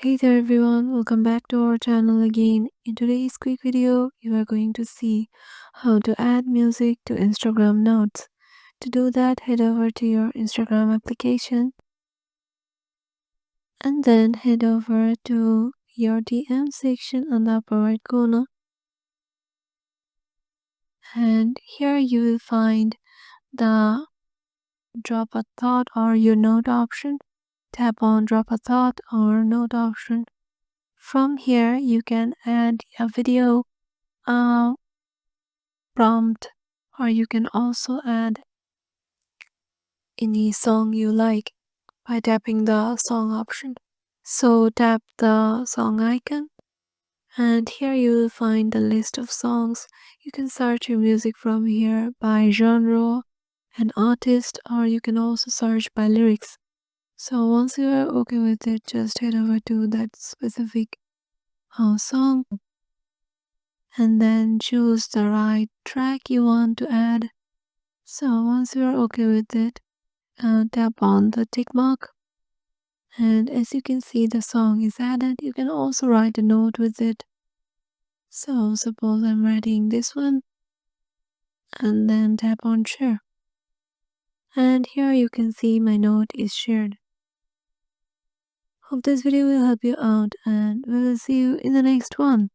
Hey there everyone, welcome back to our channel again. In today's quick video, you are going to see how to add music to Instagram Notes. To do that, head over to your Instagram application and then head over to your DM section on the upper right corner. And here you will find the drop a thought or your note option. Tap on drop a thought or note option. From here, you can add a video prompt, or you can also add any song you like by tapping the song option. So tap the song icon and here you will find the list of songs. You can search your music from here by genre and artist, or you can also search by lyrics. So once you are okay with it, just head over to that specific song and then choose the right track you want to add. So once you are okay with it, tap on the tick mark, and as you can see the song is added. You can also write a note with it. So suppose I'm writing this one and then tap on share, and here you can see my note is shared. Hope this video will help you out and we will see you in the next one.